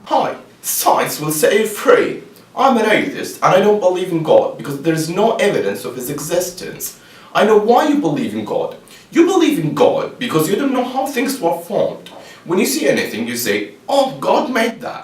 Hi, science will set you free. I'm an atheist and I don't believe in God because there is no evidence of his existence. I know why you believe in God. You believe in God because you don't know how things were formed. When you see anything, you say, "Oh, God made that."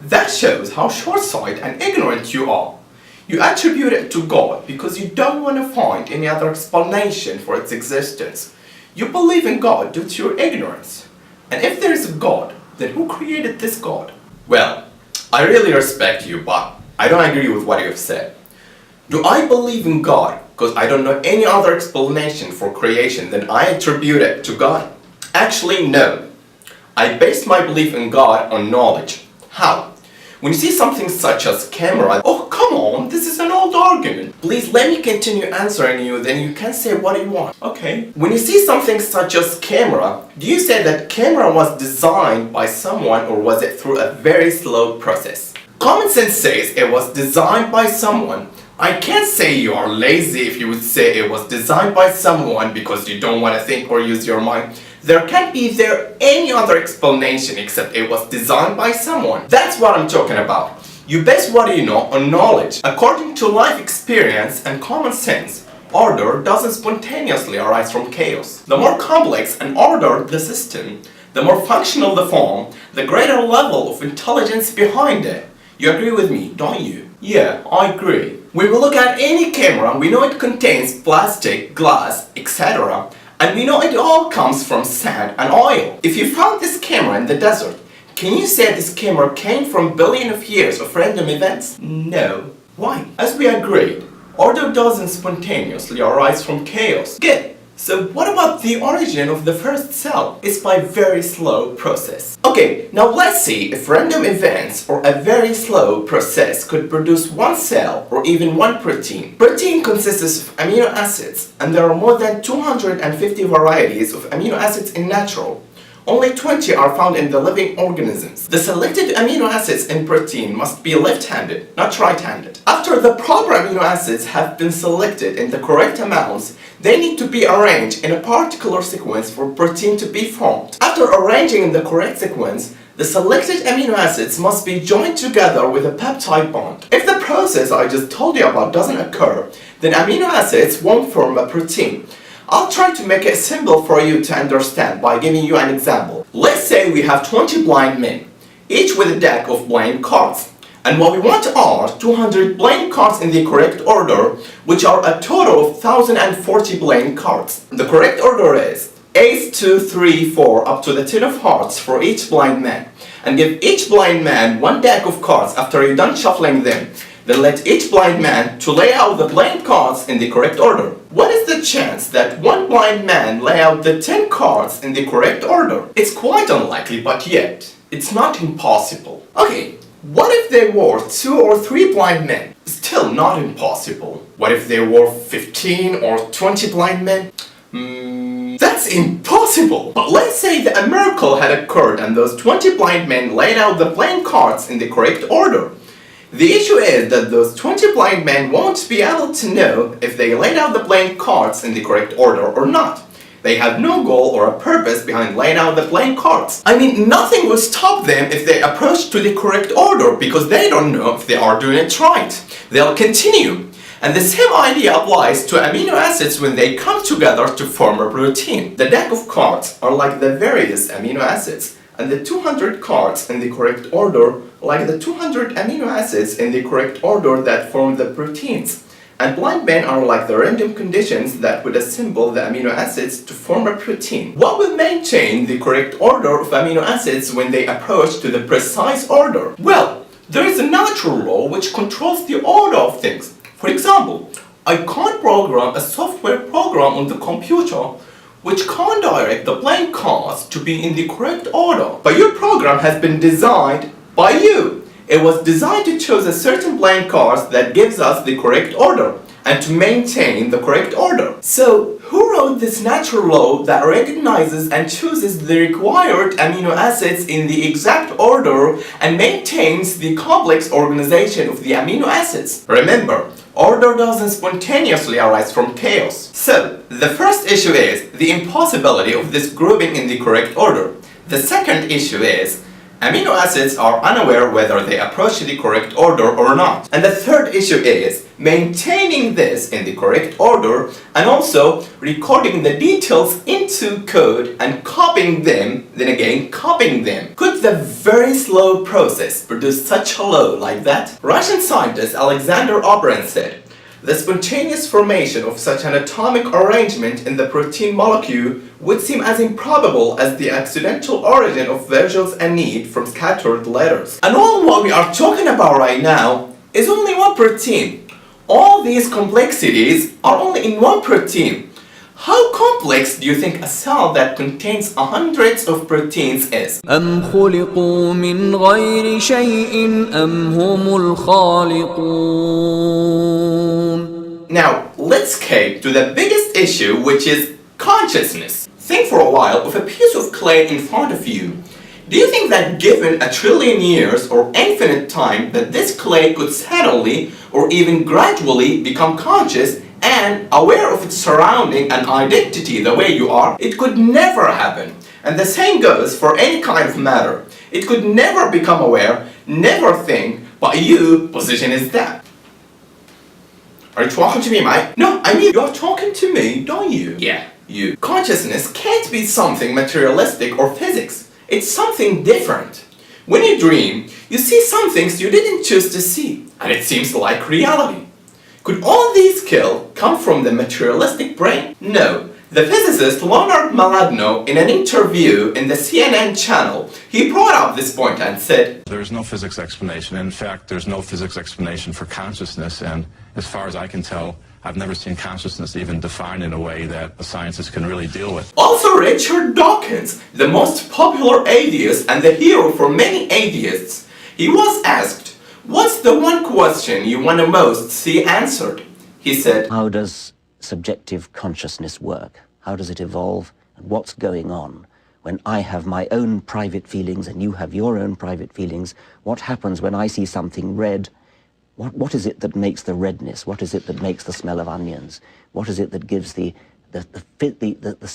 That shows how short-sighted and ignorant you are. You attribute it to God because you don't want to find any other explanation for its existence. You believe in God due to your ignorance. And if there is a God, then who created this God? Well, I really respect you, but I don't agree with what you have said. Do I believe in God because I don't know any other explanation for creation than I attribute it to God? Actually, no. I base my belief in God on knowledge. How? When you see something such as camera, oh come on, this is an old argument. Please let me continue answering you, then you can say what you want. Okay. When you see something such as camera, do you say that camera was designed by someone or was it through a very slow process? Common sense says it was designed by someone. I can't say you are lazy if you would say it was designed by someone because you don't want to think or use your mind. There can't be any other explanation except it was designed by someone. That's what I'm talking about. You base what you know on knowledge. According to life experience and common sense, order doesn't spontaneously arise from chaos. The more complex and ordered the system, the more functional the form, the greater level of intelligence behind it. You agree with me, don't you? Yeah, I agree. When we look at any camera, we know it contains plastic, glass, etc. And we know it all comes from sand and oil. If you found this camera in the desert, can you say this camera came from billions of years of random events? No. Why? As we agreed, order doesn't spontaneously arise from chaos. Good. So what about the origin of the first cell? It's by a very slow process. Okay, now let's see if random events or a very slow process could produce one cell or even one protein. Protein consists of amino acids, and there are more than 250 varieties of amino acids in natural. Only 20 are found in the living organisms. The selected amino acids in protein must be left-handed, not right-handed. After the proper amino acids have been selected in the correct amounts, they need to be arranged in a particular sequence for protein to be formed. After arranging in the correct sequence, the selected amino acids must be joined together with a peptide bond. If the process I just told you about doesn't occur, then amino acids won't form a protein. I'll try to make it simple for you to understand by giving you an example. Let's say we have 20 blind men, each with a deck of playing cards. And what we want are 200 playing cards in the correct order, which are a total of 1040 playing cards. The correct order is Ace, 2, 3, 4 up to the 10 of hearts for each blind man. And give each blind man one deck of cards after you're done shuffling them. Then let each blind man to lay out the playing cards in the correct order. What is the chance that one blind man lay out the 10 cards in the correct order? It's quite unlikely, but yet, it's not impossible. Okay, what if there were 2 or 3 blind men? Still not impossible. What if there were 15 or 20 blind men? That's impossible! But let's say that a miracle had occurred and those 20 blind men laid out the playing cards in the correct order. The issue is that those 20 blind men won't be able to know if they laid out the playing cards in the correct order or not. They have no goal or a purpose behind laying out the playing cards. I mean, nothing will stop them if they approach to the correct order because they don't know if they are doing it right. They'll continue. And the same idea applies to amino acids when they come together to form a protein. The deck of cards are like the various amino acids, and the 200 cards in the correct order like the 200 amino acids in the correct order that form the proteins. And blind men are like the random conditions that would assemble the amino acids to form a protein. What will maintain the correct order of amino acids when they approach to the precise order? Well, there is a natural law which controls the order of things. For example, I can't program a software program on the computer which can't direct the playing cards to be in the correct order. But your program has been designed by you. It was designed to choose a certain playing cards that gives us the correct order. and to maintain the correct order. So, who wrote this natural law that recognizes and chooses the required amino acids in the exact order and maintains the complex organization of the amino acids? Remember, order doesn't spontaneously arise from chaos. So, the first issue is the impossibility of this grouping in the correct order. The second issue is amino acids are unaware whether they approach the correct order or not. And the third issue is maintaining this in the correct order and also recording the details into code and copying them, then again copying them. Could the very slow process produce such a law like that? Russian scientist Alexander Oberon said, "The spontaneous formation of such an atomic arrangement in the protein molecule would seem as improbable as the accidental origin of vowels and need from scattered letters." And all what we are talking about right now is only one protein. All these complexities are only in one protein. How complex do you think a cell that contains hundreds of proteins is? أم خلقوا من غير شيء أم هم الخالقون. Now, let's escape to the biggest issue, which is consciousness. Think for a while of a piece of clay in front of you. Do you think that given 1,000,000,000,000 years or infinite time that this clay could suddenly or even gradually become conscious and aware of its surrounding and identity the way you are? It could never happen. And the same goes for any kind of matter. It could never become aware, never think, but your position is that. Are you talking to me, mate? No, I mean you're talking to me, don't you? Yeah, you. Consciousness can't be something materialistic or physics. It's something different. When you dream, you see some things you didn't choose to see, and it seems like reality. Could all these skills come from the materialistic brain? No. The physicist Leonard Maladno, in an interview in the CNN channel, he brought up this point and said, "There's no physics explanation. In fact, there's no physics explanation for consciousness, and as far as I can tell, I've never seen consciousness even defined in a way that the scientists can really deal with." Also, Richard Dawkins, the most popular atheist and the hero for many atheists, he was asked, "What's the one question you want to most see answered?" He said, "How does subjective consciousness work? How does it evolve? And what's going on? When I have my own private feelings and you have your own private feelings, what happens when I see something red? What is it that makes the redness? What is it that makes the smell of onions? What is it that gives the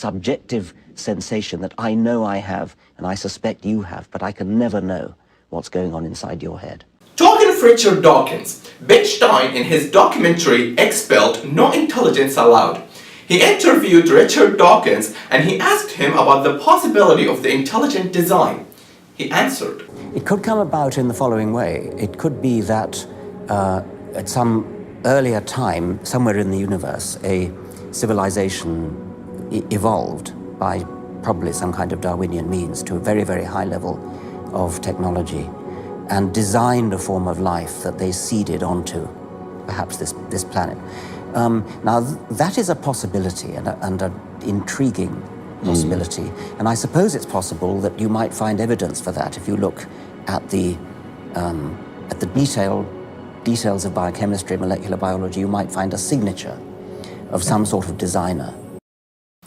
subjective sensation that I know I have and I suspect you have, but I can never know what's going on inside your head?" Talking of Richard Dawkins, Bechstein in his documentary Expelled, No Intelligence Allowed, he interviewed Richard Dawkins and he asked him about the possibility of the intelligent design. He answered, "It could come about in the following way. It could be that at some earlier time, somewhere in the universe, a civilization evolved by probably some kind of Darwinian means to a very, very high level of technology and designed a form of life that they seeded onto, perhaps this planet. Now, that is a possibility and an intriguing possibility. And I suppose it's possible that you might find evidence for that if you look at the details of biochemistry, molecular biology. You might find a signature of some sort of designer.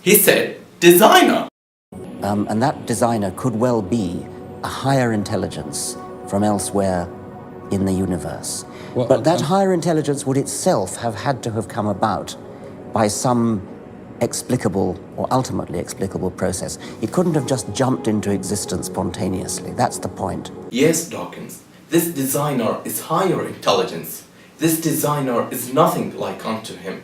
He said, designer. And that designer could well be a higher intelligence from elsewhere in the universe. But that higher intelligence would itself have had to have come about by some explicable or ultimately explicable process. It couldn't have just jumped into existence spontaneously. That's the point. Yes, Dawkins. This designer is higher intelligence. This designer is nothing like unto him.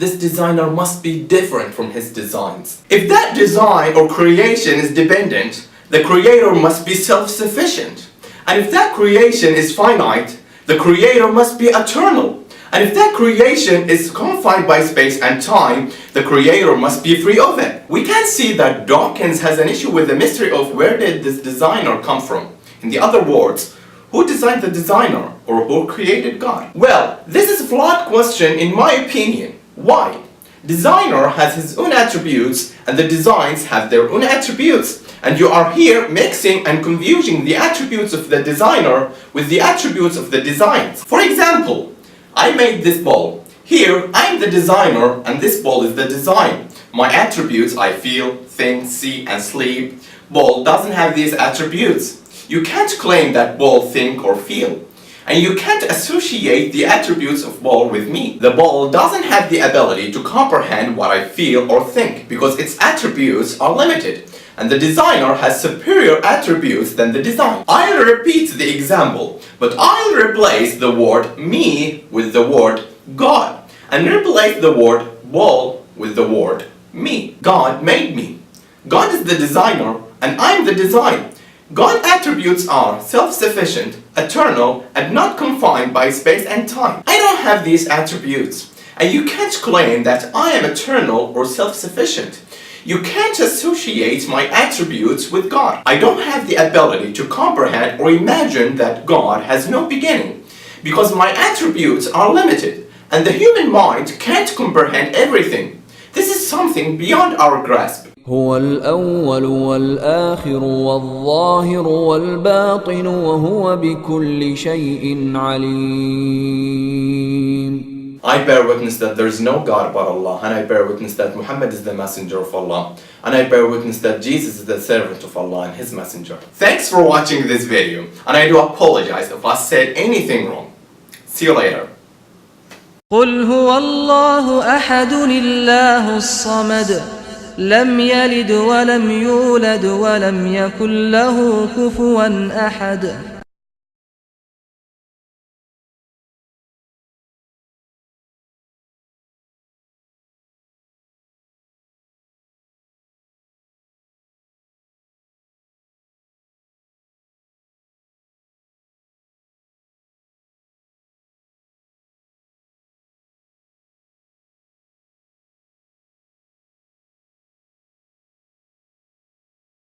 This designer must be different from his designs. If that design or creation is dependent, the creator must be self-sufficient. And if that creation is finite, the creator must be eternal. And if that creation is confined by space and time, the creator must be free of it. We can see that Dawkins has an issue with the mystery of where did this designer come from. In the other words, who designed the designer or who created God? Well, this is a flawed question in my opinion. Why? Designer has his own attributes and the designs have their own attributes. And you are here mixing and confusing the attributes of the designer with the attributes of the designs. For example, I made this ball. Here, I am the designer and this ball is the design. My attributes, I feel, think, see and sleep. Ball doesn't have these attributes. You can't claim that ball think or feel. And you can't associate the attributes of ball with me. The ball doesn't have the ability to comprehend what I feel or think because its attributes are limited. And the designer has superior attributes than the design. I'll repeat the example, but I'll replace the word me with the word God, and replace the word ball with the word me. God made me. God is the designer, and I'm the design. God's attributes are self-sufficient, eternal, and not confined by space and time. I don't have these attributes, and you can't claim that I am eternal or self-sufficient. You can't associate my attributes with God. I don't have the ability to comprehend or imagine that God has no beginning, because my attributes are limited, and the human mind can't comprehend everything. This is something beyond our grasp. هو الأول والآخر والظاهر والباطن وهو بكل شيء عليم. I bear witness that there is no God but Allah, and I bear witness that Muhammad is the messenger of Allah, and I bear witness that Jesus is the servant of Allah and his messenger. Thanks for watching this video, and I do apologize if I said anything wrong. See you later. قل هو الله أحد الله الصمد لم يلد ولم يولد ولم يكن له كفوا أحد